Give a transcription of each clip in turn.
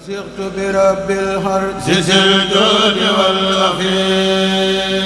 سرت برب الحرس ذي الجود والأخير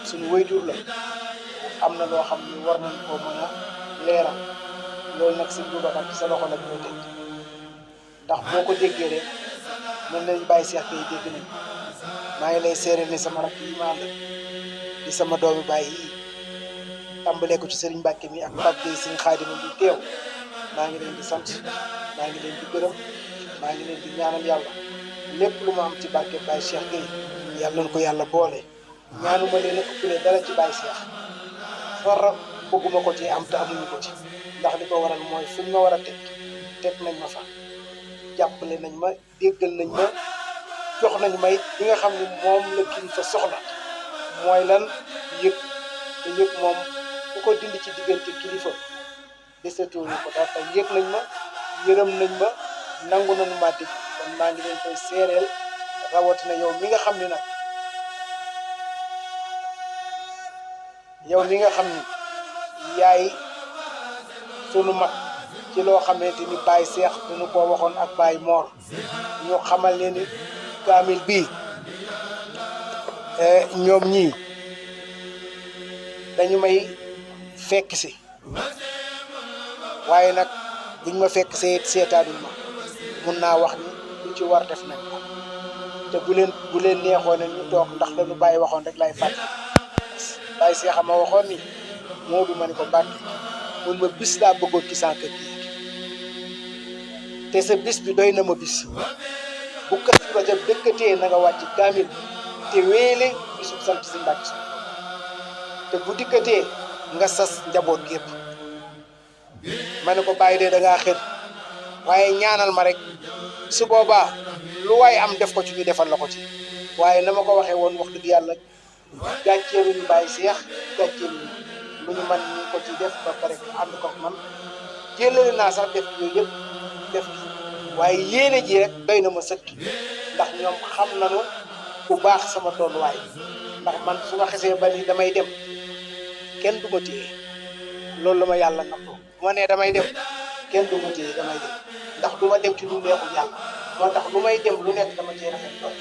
suñu wayjur la am na loo xam ni war nañ koo mën a leeral loolu nag sëñ Boubacar ci sa loxo nag ñoo teg ndax boo ko déggee rek mën nañ bàyyi seex kay dégg nañ maa ngi lay seere ni sama rakk yi ma ànd di sama doomi bàyyi yi tàmbalee ko ci sëriñ Mbàkke mi ak Pape Gueye sëriñ Xaadima bi teew maa ngi leen di sant maa ngi leen di gërëm maa ngi leen di ñaanal yàlla lépp lu ma am ci barke Baye Cheikh Gueye yàlla nañ ko yàlla boole ñaanuma leen a ëppale dara ci Baye Cheikh fara bëgguma ko ci am te amuñu ko ci ndax li ko waral mooy fuñ ma war a teg nañ ma fa jàppale nañ ma déggal nañ ma jox nañ may li nga xam ne moom la kilifa soxla mooy lan yëg te yëg moom ku ko dindi ci diggante kilifa desatoo ñu ko daal te yëg nañ ma yërëm nañ ma nangu nañu ma dégg kon maa ngi leen koy seereel rawatina yow mi nga xam ne nag yow mi nga xam ni yaay sunu mag ci loo xamante ni Baye Cheikh dañu koo waxoon ak Baye Mor ñu xamal leen ni kaamil bii ñoom ñii dañu may fekk si waaye nag buñ ma fekk see seetaanuñ ma mun naa wax ni lu ci war def nañ ko te bu leen neexoon ne ñu toog ndax dañu Baye waxoon rek lay fàtte Baye Cheikh ma waxoon ni moo du ma ni ko Mbàkke mun ma bis laa bëggoon ci sànq gi te sa bis bi doy na ma bis bu Kazu Rajab dëkkatee na nga wàcc kaamil te wéele bisu sant si Mbàkke su te bu dikkatee nga sas njaboot gépp ma ne ko bàyyi de da ngaa xër waaye ñaanal ma rek su boobaa lu waay am def ko ci ñu defal la ko ci waaye na ma ko waxee woon wax dëgg yàlla gàcceeluñu Baye Cheikh gàcceeluñu lu ñu man ñu ko ci def ba pare ànd ko man jëlale naa sax def yooyu yëpp def waaye yéene ji rek doy na ma sëkk ndax ñoom xam nañu bu baax sama tolluwaay ndax man su ma xesee ba ni damay dem kenn du ma téye loolu la ma yàlla nattoo bu ma nee damay dem kenn du ma téye damay dem ndax du ma dem ci lu neexul yàlla moo tax lu may dem lu nekk dama cee rafet lool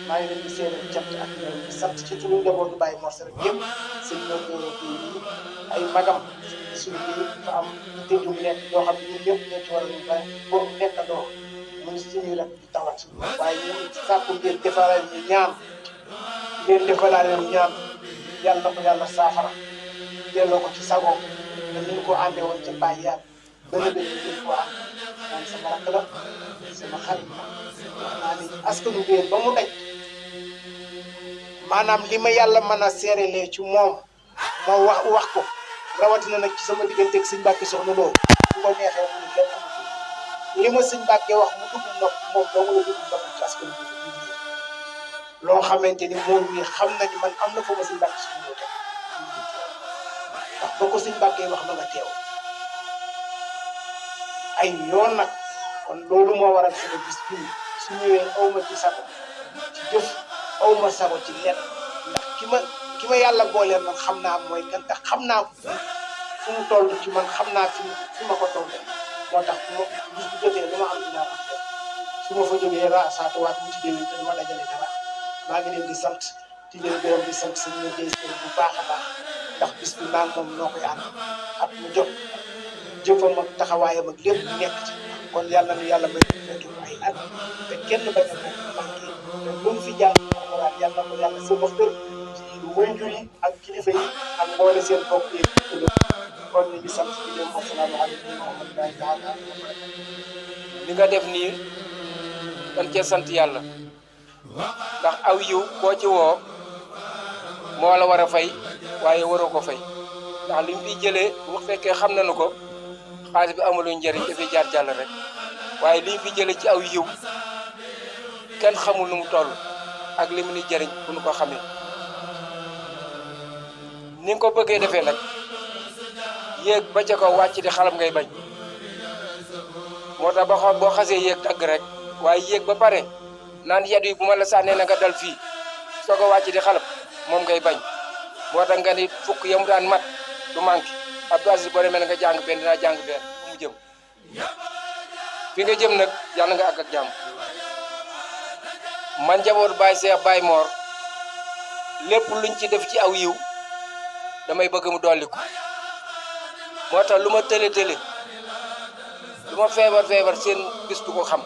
maa ngi leen di seedeel cant ak ñoom di sant ci turu njabootu Baye Mor rek yëpp sëñ ay magam suñu biir dafa am dëju bu nekk yoo xam ne ñun ñëpp ñoo ci war a ñu bàyyi boobu nekkandoo mu ngi suñuy rek di tawat waaye ñun sàkku ngeen defaral ñu ñaan ngeen defalaa leen ñaan yàlla na ko yàlla saafara delloo ko ci sago te ni ñu ko àndee woon ca Baye yàlla gën a gën ñu ko ànd naan sama rakk la sama xarit la wax naa ni askanu biir ba mu daj maanaam li ma yàlla mën a seerelee ci moom ma wax ko rawatina nag ci sama digganteeg sëñ Mbàkke soxna loolu bu ko neexee mu kenn amu fi li ma sëñ Mbàkke wax mu dugg nopp moom dong la dugg nopp ci askanu biir loo xamante ni moom mii xam na ni man am na fa ma sëñ Mbàkke soxna loolu ndax ba ko sëñ Mbàkke wax ma nga teew ay yoon nag kon loolu moo waral sama bis bii su ñëwee aw ma ci sago ci jëf aw ma sago ci lenn ndax ki ma yàlla booleel man xam naa mooy kan tax xam naa fu mu toll ci man xam naa fi ma ko toll moo tax bis bu jotee lu ma am dinaa ko def su su ma fa jógee saatuwaat bu ci déwén te duma dajale dara maa ngi leen di sant di leen gërëm di sant seen liggéey bu baax a baax ndax bis bi maa ngi moom noo koy ànd at mu jot jëfam ak taxawaayam ak lépp nekk ci kon yàlla nu yàlla may fekk ay at te kenn bañ a manqué te lu mu fi jàng alxuraan yàlla ko yàlla sama kër ci waajur yi ak kilifa yi ak mboole seen bopp yi kon ñu ngi sant di leen asalaamaaleykum wa rahmatullahi taala li nga def nii dañ cee sant yàlla ndax aw yiw koo ci woo moo la war a fay waaye waroo ko fay ndax li mu fiy jëlee bu fekkee xam nañu ko xaalis bi amuluñ njëriñ dafay jaar jàll rek waaye li mu fiy jëlee ci aw yiw kenn xamul nu mu toll ak li mu ni jëriñ bu nu ko xamee ni nga ko bëggee defee nag yéeg ba ca kaw wàcc di xalam ngay bañ moo tax ba boo xasee yéeg dagg rek waaye yéeg ba pare naan yadu yi bu ma la sànnee na nga dal fii soo ko wàcc di xalab moom ngay bañ moo tax nga ni fukk yamu daan mat du manqué Abdou Aziz boo demee na nga jàng benn dinaa jàng benn fu mu jëm fi nga jëm nag yàlla nga àgg ak jàmm man njaboot Baye Cheikh Baye Mor lépp luñ ci def ci aw yiw damay bëgg mu dolli ko moo tax lu ma tële lu ma feebar seen bis du ko xam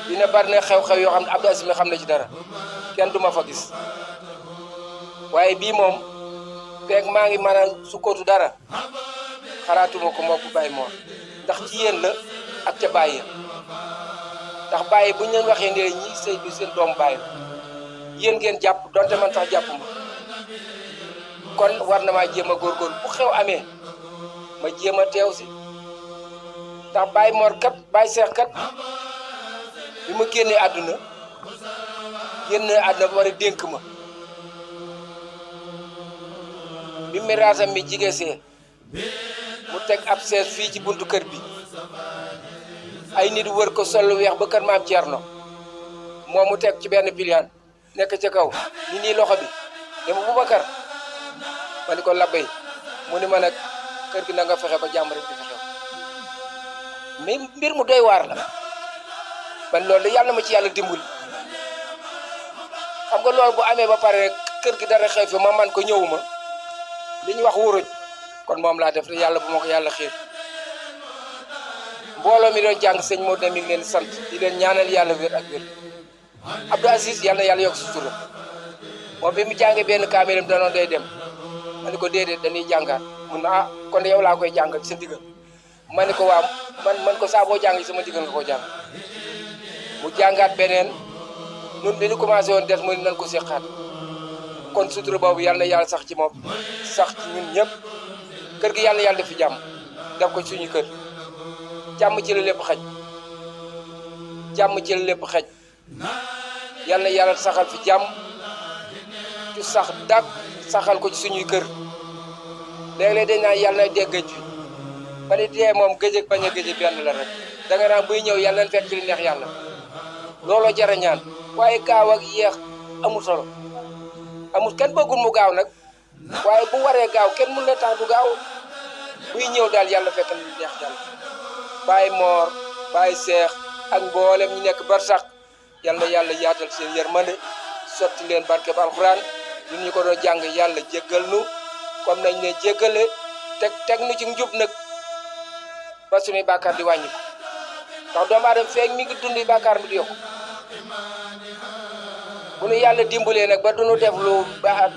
dina bari na xew-xew yoo xam ne Abdou Aziz mi xam na ci dara kenn du ma fa gis waaye bii moom feeg maa ngi mën a sukkootu dara xalaatuma ko moo ko Baye Mor ndax ci yéen la ak ca Baye ndax Baye bu ñu leen waxee ne ñi sëy bi seen doomu Baye la yéen ngeen jàpp donte man tax jàpp ma kon war na maa jéem a góorgóorlu bu xew amee ma jéem a teew si ndax Baye Mor kat Baye Cheikh kat bi ma génnee àdduna ba war a dénk ma bi miraasam mi jigéen see mu teg ab sees fii ci buntu kër bi ay nit wër ko sol lu weex ba kër maam Thierno moom mu teg ci benn piliyaan nekk ca kaw ni nii loxo bi dama Boubacar ma ni ko labbay mu ni ma nag kër gi na nga fexe ba jàmm rek di fi xew mais mbir mu doy waar la man loolu de yàlla ma ci yàlla dimbali xam nga loolu bu amee ba pare rek kër gi dara xew fi ma man ko ñëwuma li ñu wax wuruj kon moom laa def te yàlla bu ma ko yàlla xiir mbooloo mi doon jàng sëñ moo dem mi ngi leen sant di leen ñaanal yàlla wér ak wér Abdou Aziz yàlla na yàlla yokk sutura moom bi mu jàngee benn kaamilam danoon day dem ma ne ko déedéet dañuy jàngaat mun na kon yow laa koy jàngal ci sa digal ma ne ko waaw man ko saa boo jàng sama digal nga ko jàng mu jàngaat beneen nun bi ñu commencé woon des mu nan ko seqaat kon sutura boobu yàlla na yàlla sax ci moom sax ci ñun ñëpp kër gi yàlla na yàlla def fi jàmm def ko suñu kër jàmm ci la lépp xaj yàlla na yàlla saxal fi jàmm ci sax dak saxal ko ci suñuy kër léeg-léeg dañ naan yàlla na dégg fi ma ne dee moom gëj ak bañ a gëj benn la rek da nga naan buy ñëw yàlla na fekk ci li neex yàlla looloo jar a ñaan waaye gaaw ak yéex amul solo amul kenn bëggul mu gaaw nag waaye bu waree gaaw kenn mun la tax du gaaw buy ñëw daal yàlla fekk na li neex yàlla Baye Mor Baye Cheikh ak mboolem ñu nekk barsax yàlla yàlla yaatal seen yërmande sotti leen barke ba alxuraan ñun ñu ko doon jàng yàlla jéggal nu comme nañ ne jéggale teg nu ci njub nag ba suñuy bàkkaar di wàññi ko ndax doomu aadama feeg mi ngi dundi bàkkaar bi di yokku bu nu yàlla dimbalee nag ba duñu def lu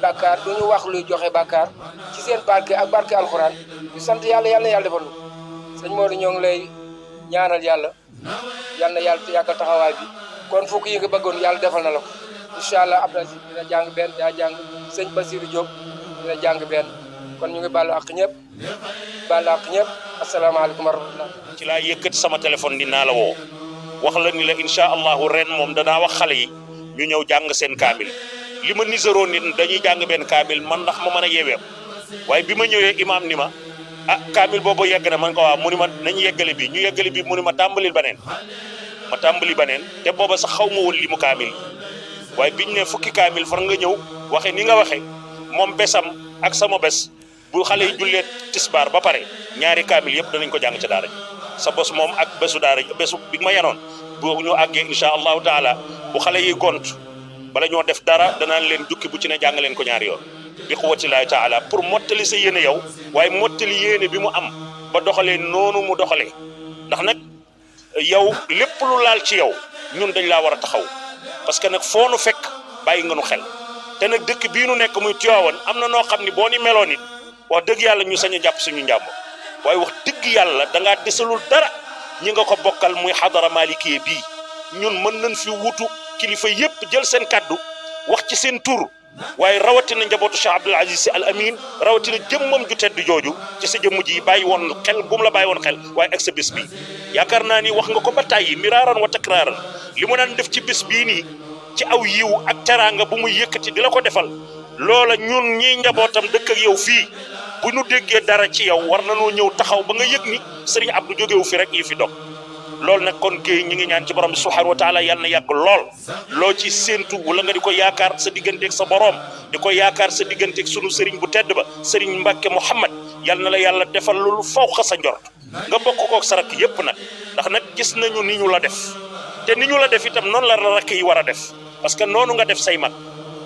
bàkkaar duñu wax luy joxe bàkkaar ci seen barke ak barke alxuraan ñu sant yàlla yàlla defal lu sëñ Modou ñoo ngi lay ñaanal yàlla yal na yàlla yàggal taxawaay bi kon fukk yi nga bëggoon yàlla defal na la ko incha allah Abdou Aziz dina jàng benn daa jàng sëñ Basirou Diop dina jàng benn kon ñu ngi baalu àq ñëpp asalaamaaleykum wa rahmatulah. ci laa yëkkati sama téléphone dinaa la woo wax la ni la incha allahu ren moom danaa wax xale yi ñu ñëw jàng seen kaamil li ma niseroon nit dañuy jàng benn kaamil man ndax ma mën a yeewee waaye bi ma ñëwee imaam ni ma kaamil boobu yegg na man ko waaw mu ni ma nañu yeggale bi ñu yeggale bi mu ni ma tàmbalil baneen ma tàmbali baneen te booba sax xaw ma woon li mu kaamil waaye biñu ne fukki kaamil far nga ñëw waxe ni nga waxe moom besam ak sama bes bu xale yi jullee tisbaar ba pare ñaari kaamil yëpp danañ ko jàng ca daara ji sa bos moom ak bésu daara bésu bi ma yanoon bu ñu àggee incha allahu taala bu xale yi gont bala ñoo def dara danaan leen jukki bu ci ne jàng leen ko ñaari yoon bi quwwatillaahi taala pour mottali sa yéene yow waaye mottali yéene bi mu am ba doxalee noonu mu doxalee ndax nag yow lépp lu laal ci yow ñun dañ laa war a taxaw parce que nag foo nu fekk bàyyi nga nu xel te nag dëkk bii nu nekk muy Tiwaawan am na noo xam ni boo ni meloon it wax dëgg yàlla ñu sañ a jàpp suñu njàmm waaye wax dëgg yàlla da ngaa desalul dara ñi nga ko bokkal muy xadara malikiye bii ñun mën nañ fi wutu kilifa yépp jël seen kaddu wax ci seen tur waaye rawatina njabootu Cheikh Abdoul Aziz Sy Al Amin rawatina jëmmam ju tedd jooju ci sa jëmm ji bàyyi woon xel bu mu la bàyyi woon xel waaye ak sa bés bi yaakaar naa ni wax nga ko ba tàyyi miraaran wa takraaran li mu daan def ci bés bii nii ci aw yiw ak teraanga bu muy yëkkati di la ko defal loola ñun ñii njabootam dëkk ak yow fii bu ñu déggee dara ci yow war nañoo ñëw taxaw ba nga yëg ni Serigne Abdou jógewu fi rek yi fi dog loolu nag kon géey ñi ngi ñaan ci borom bi subhanahu wa taala yàlla na yàgg lool loo ci séentu wala nga di ko yaakaar sa digganteeg sa borom di ko yaakaar sa digganteeg sunu Serigne bu tedd ba Serigne Mbacke Mouhamad yàlla na la yàlla defal loolu fawqa sa njort nga bokk kook sa rakk yépp nag ndax nag gis nañu ni ñu la def te ni ñu la def itam noonu la rakk yi war a def parce que noonu nga def say mag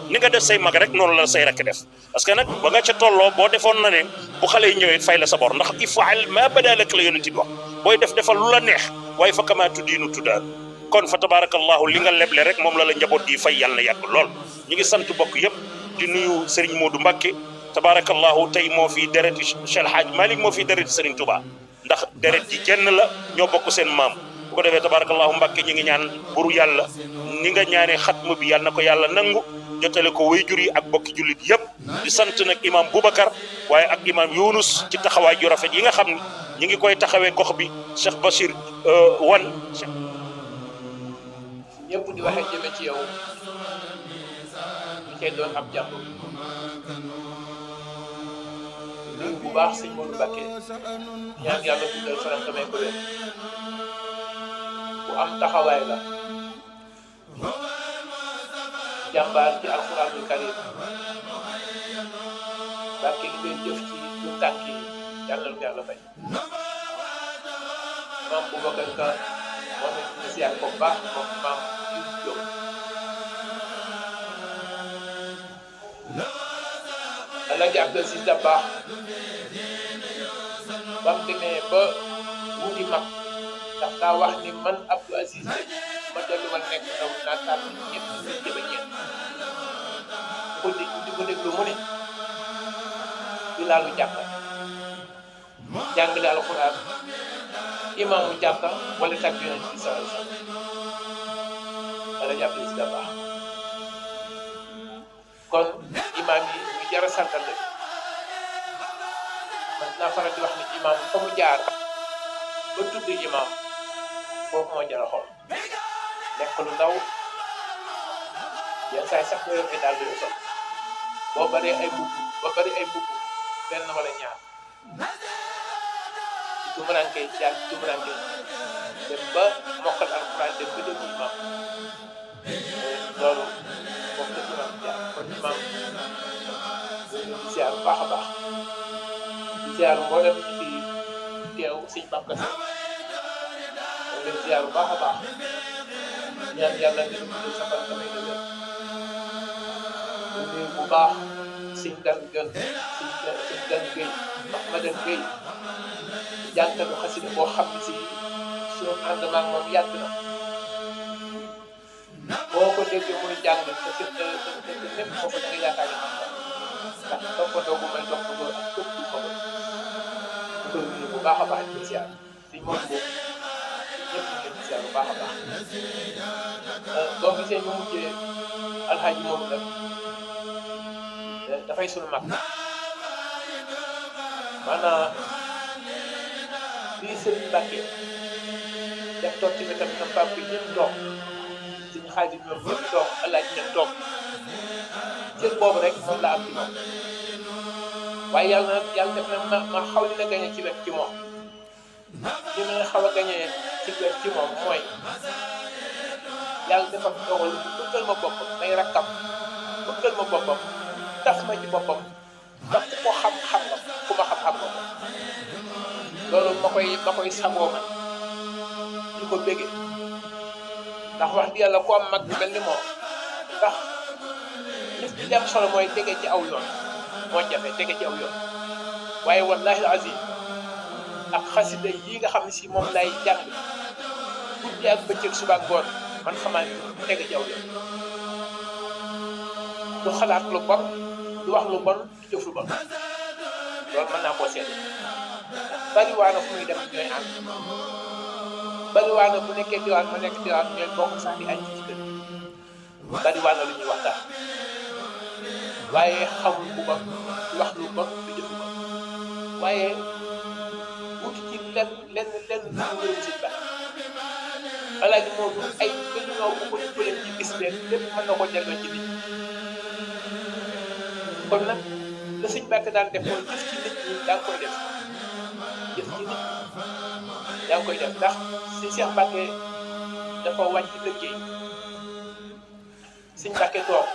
ni nga def say mag rek noonu la say rakk def parce que nag ba nga ca tolloo boo defoon na ne bu xale yi ñëwee fay la sa bor ndax ifaal ma badalak la yonent bi wax booy defal lu la neex waaye fa kama tuddiinu tuddaan kon fa tabarakallahu li nga leble rek moom la la njaboot gi fay yàlla na yàgg lool ñu ngi sant bokk yëpp di nuyu Serigne Modou Mbacke tabarakallahu tey moo fi dereti Cheikh El Hadj Malick moo fi dereti Serigne Touba ndax deret ji jenn la ñoo bokk seen maam bu ko defee tabarakallahu Mbacke ñu ngi ñaan buru yàlla ni nga ñaanee xatma bi yàlla na ko yàlla nangu jotale ko wayjur yi ak bokki jullit yëpp di sant nag imam Boubacar waaye ak imam Younus ci taxawaay ju rafet yi nga xam ne ñu ngi koy taxawee gox bi Cheikh Bachir wan ñëpp di waxee jëme ci yow ñu cay doon ab jàpp nuyu bu baax sëñ Modou Mbacke ñaan yàlla guddal fanam tamay ko wér bu am taxawaay la jàmbaar ci alxuraanul karim Mbacke li ngay jëf ci lu tànk yi yàlla lu yàlla fay maam Boubacar Ka moom it ñu siyaar ko baax moom maam Youssou Diop Alaaji Abdou Aziz Dabakh ba mu demee ba wuti mag ndax daa wax ni man Abdou Aziz de ma dellu ma nekk ndaw naa tànn ñett jëba ñeent di ko déglu mu ne di laalu jàkka jàngale alxuraan imaamu jàkka wala tàgg yonent bi sallallahu alayhi wasallam Alaaji Abdou Aziz Dabakh kon imaam yi ñu jar a santal la man naa faral di wax ni imaam fa mu jaar ba tudd imaam foofu moo jar a xool nekk lu ndaw yenn saa yi sax nga yor ay daal di sol boo baree ay mbubb benn wala ñaar ci tumuraanke jaar ci tumuraanke dem ba mokkal alxuraan dem ba déglu imaam loolu foofu la imaam jaar kon imaam di ziar bu baax a baax di ziar mboolem ci fi teew sëñ Bamba Kassé moom leen ziar bu baax a baax ñaan yàlla ngeen guddal sa fan tamay na wér ñu nuyu bu baax sëñ gan Gueye Mahmadan Gueye jànkatu xasida boo xam ne si suñu ànd maag moom yàgg na boo ko déggee muy jàng te lépp moo ko da nga yaakaar ni ndax toppatoo bu may toppatoo ak képp ku ko ko nuyu bu baax a baax di ziar si moom boobu ñëpp ñu ngi ziar bu baax a baax boo gisee ñu mujjee alxaaji moom nag dafay sunu mag maanaam lii Serigne Mbacke def toog ci wetam tam pap bi ñëpp toog suñu xaaji ñoom ñëpp toog alaaji ñëpp toog cër boobu rek moom la am ci moom waaye yàlla def na ma xaw li na gañe ci wet ci moom li ma xaw a gañe ci wet ci moom mooy yàlla dafa dogal lu bëggal ma boppam may rakkam bëggal ma boppam taf ma ci boppam ndax ku ko xam-xam nga ku ma xam-xam nga ko loolu ma koy sagoo man di ko béggee ndax wax di yàlla ko am mag bu mel ni moom ndax nit ki dem solo mooy tege ci aw yoon moo jafe tege ci aw yoon waaye wallahi azim ak xasida yi nga xam ne si moom lay jàng guddi ak bëccëg suba ak ngoon man xamaa ni tege ci aw yoon du xalaat lu bon du wax lu bon du jëf lu bon loolu mën naa koo seede bari waa na fu muy dem ñooy ànd bari waa na bu nekkee diwaan ma nekk diwaan ñooy bokk sax di añ ci kër bari waa na lu ñuy waxtaan waaye xamul bu bon du wax lu bon du jëf lu bon waaye wuti ci lenn lu ngërëm sëñ Ba alaaji moo du ay ñoo bu ko ñu ci gis leen lépp mën na ko jëloo ci nit kon nag la sëñ Mbàkke daan def mooy jëf ci nit ñi daa ngi koy def jëf ci nit ñi daa ngi koy def ndax si Cheikh Mbàkke dafa wàcc liggéey sëñ Mbàkke toog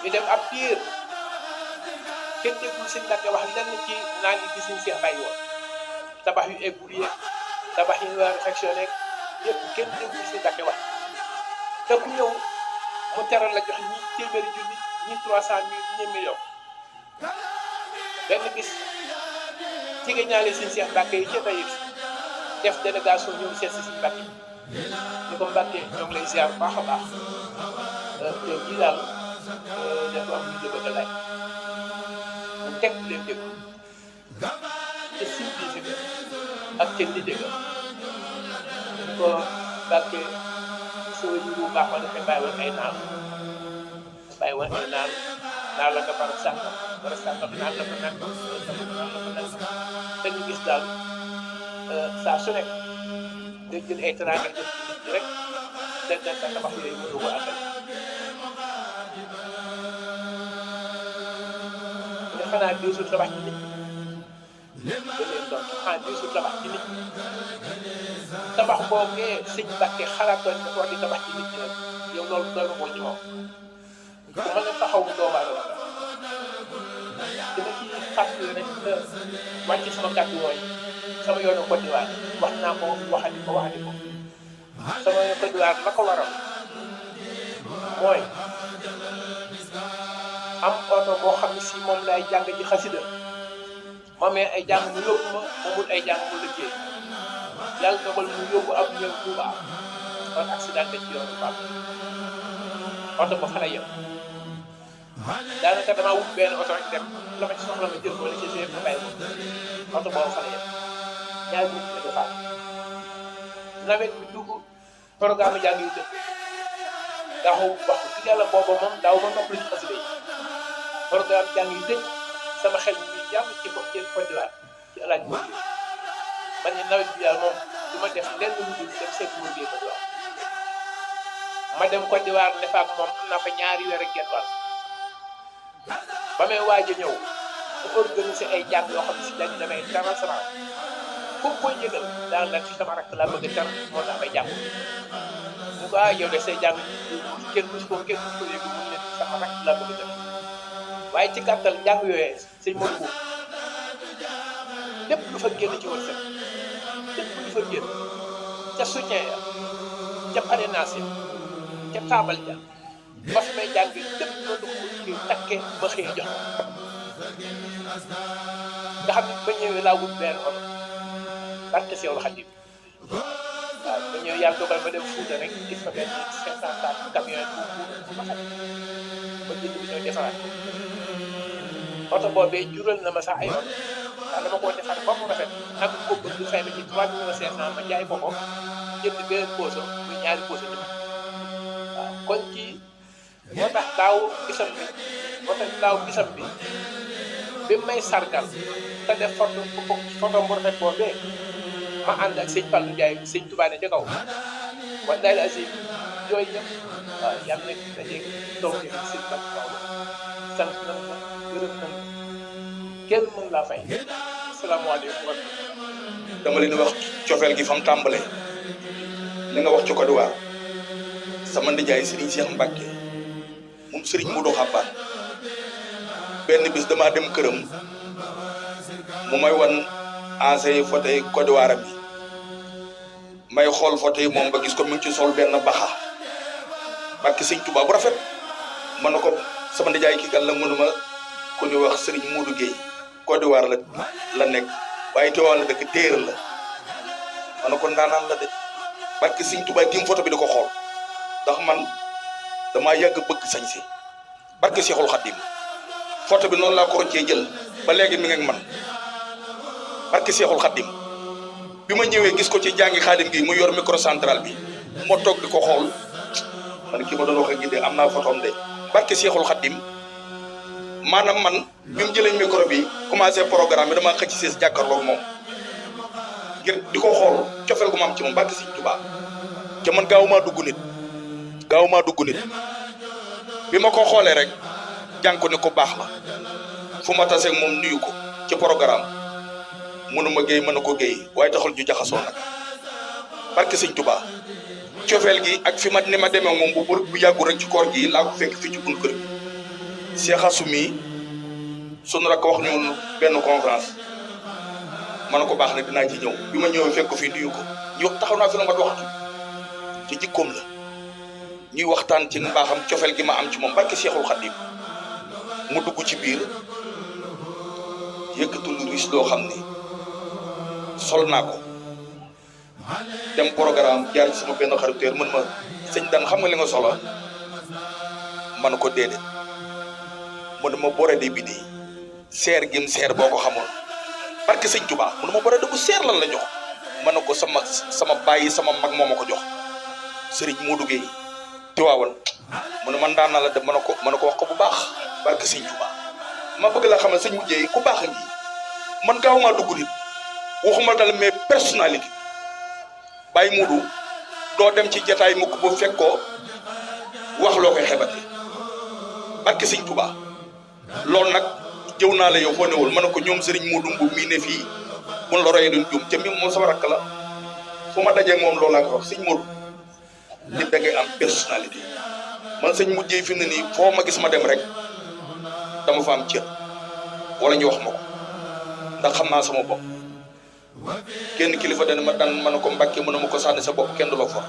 ñu dem ab diir kenn déggul sëñ Mbàkke wax lenn ci naan yi ci sëñ Cheikh bàyyi woon tabax yu eggul yeeg tabax yi ñu war a réfectionné yëpp kenn déggul sëñ Mbàkke wax te ku ñëw mu teral la jox ñi téeméeri junni ñi 300.000 ñi million benn bis jigéen ñaale sëñ Cheikh Mbàkke yi ca Taïf def délégation ñëw seet si sëñ Mbàkke ni ko Mbàkke ñoo ngi lay ziar bu baax a baax yow jii daal dafa am lu bëgg a laaj mu teg leen déglu te simplifié ak ca nite ga ko Mbàkke soo ji bu baax ma dafay bàyyi woon ay naan bàyyi woon ay naan la nga barab sàngam naan la fa naan te ñu gis daal saa su nekk day jël ay teraanga def ci nit ñi rek da tabax yooyu mënu ko àggal nga xanaa diisul tabax ci nit ñi da leen doon xanaa diisul tabax ci nit ñi tabax boogee sëñ Mbàkke xalaatoon dafa war di tabax ci nit ñi rek yow loolu doonu ko ci moom ku mën a taxaw mu doomu aadama dama ci fàttali rek wàcc sama kàddu wooy sama yoonu Côte d'Ivoire wax naa ko waxati ko sama yoonu Côte d'Ivoire la ko waral mooy am oto boo xam ne si moom lay jàng ji xasida moomee ay jàng mu yóbbu ma moomul ay jàng mu liggéey yàlla dogal mu yóbbu ab ñëw Touba kon accident ci yoonu Pape oto ba fa la yem daanaka damaa wut benn oto rek dem la ma ci soxla ma jël ko la ci seet ma bàyyi ko oto boobu fa la yem ñaari nit la defaat nawet bi dugg programme jàng yu dëkk daaw wax dëgg yàlla booba moom daaw ma noppali ci xasida yi programme jàng yu dëkk sama xel mi jàmm ci Côte d'Ivoire ci alaaj moom man ni nawet bi daal moom du ma def lenn lu dul dem seet mu Côte d'Ivoire ma dem Côte d'Ivoire ne fa ak moom am naa fa ñaari weer ak genn wàll ba may waaj a ñëw mu organisé ay jàng yoo xam ne si dañu damay taral sama foofu koy yëgal daal nag ci sama rakk laa bëgg a tar moo tax may jàng mu ko yow de say jàng kenn musu ko yëgu mun ne sama rakk laa bëgg a tar waaye ci gàttal jàng yooyee sëñ Modou lépp lu fa génn ci wërsëg lépp lu fa génn ca soutien ya ca parrainage ya ca taabal ja ba fi may jàng lépp loolu ko takkee ba xëy jox nga xam ne ba ñëwee laa wut benn oto barke Seexul Xadiim waaw ba ñëwee yàlla dogal ba dem Fuuta rek gis fa benn 504 camion bu ma xam ba jënd bi ñëw defaraat oto boobee jural na ma sax ay oto ndax dama koo defar ba mu rafet ak ko bëgg fay ma ci 3.500 ma jaay ko ko jënd beneen poso muy ñaari poso ci waaw kon ci moo tax daaw gisam bi bi may sargal te def photo bu rafet boobee ma ànd ak sëñ Fallou Ndiaye sëñ Touba ne ca kaw wallahi azim yooyu yëpp waaw yàlla na dajeeg doom yi sëñ Fallou kaw sant nañ la gërëm nañ la kenn mën laa fay asalaamaaleykum dama leen wax cofeel gi fa mu tàmbalee li nga wax ci Côte d'Ivoire sama ndijaay Serigne Cheikh Mbacke moom Serigne Modou Xabaar benn bis damaa dem këram mu may wan ancien photo Côte d'Ivoire bi may xool photo yi moom ba gis ko mu ngi ci sol benn baxa barke sëñ Tuubaa bu rafet man na ko sama ndijaay kii kan la mënuma ku ñu wax Serigne Modou Gueye Côte d'Ivoire la nekk waaye teewal la dëkk téer la man na ko ndaanaan la de barke sëñ Tuubaa tiim photo bi di ko xool ndax man damaa yàgg bëgg sañse barke Seexul Xaddim photo bi noonu laa ko roccee jël ba léegi mi ngi ak man barke Seexul Xaddim bi ma ñëwee gis ko ci jàngi Xaadim gi mu yor micro central bi moo toog di ko xool man kii ma doon wax ak de am naa photom de barke Seexul Xaddim maanaam man bi mu jëlee micro bi commencé programme bi dama xëcc sees jàkkaarloog moom ngir di ko xool cofeel gu ma am ci moom barke Sëñ Tuubaa te man gaawumaa dugg nit bi ma ko xoolee rek jàng ko ne ko baax la fu ma taseeg moom nuyu ko ci programme mënuma géey mën na ko géey waaye taxul ju jaxasoo nag barke Sëñ Tuubaa cofeel gi ak fi ma ni ma demee moom bu yàggu rek ci koor gi laa ko fekk fii ci bunt kër bi Cheikh Assoumi sunu rakk wax ñu benn conférence ma ne ko baax na dinaa ci ñëw bi ma ñëwee fekk ko fii nuyu ko ñu taxaw naa fi la ma waxtu ci jikkoom la ñuy waxtaan ci mbaaxam cofeel gi ma am ci moom barke Seexul Xaddim mu dugg ci biir yëkkatul riis loo xam ne sol naa ko dem programme jaar ci sama benn xariteer mën ma sëñ Dan xam nga li nga soxla man ko déedéet mën ma borode bi nii seer gim seer boo ko xamoon barke Sëñ Tuubaa mën ma borode bu seer lan la jox man ko sama bàyyi sama mag moo ma ko jox Serigne Modou Gueye Tiwaawan mu ne man daan naa la dem mën a ko wax ko bu baax barke Sëñ Tuubaa ma bëgg la xamal sëñ mujjee ku baax a ngi man gaaw maa dugg nit waxuma dal mais personnalité Baye Modou doo dem ci jataay mukk bu fekk ko wax loo koy xebate barke Sëñ Tuubaa loolu nag jëw naa la yow foo newul mën na ko ñoom Serigne Modou Mbow mii ne fii mun la royee duñ juum te mi moom sama rakk la fu ma dajee moom loolu laa ko wax sëñ Modou nit da ngay am personnalité man sëñ mujjee fi mu ne nii foo ma gis ma dem rek dama fa am cër wala ñu wax ma ko ndax xam naa sama bopp kenn kilifa dana ma daan mën a ko Mbàkke mën a ma ko sànni sa bopp kenn du la for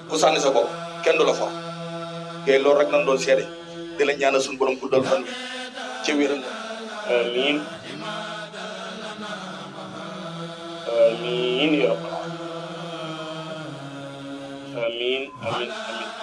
ku sànni sa bopp kenn du la for te loolu rek nan doon seede di la ñaanal suñu borom guddal fan wi ca wéral amiin amiin ya rabbal aalamiin amiin amiin amiin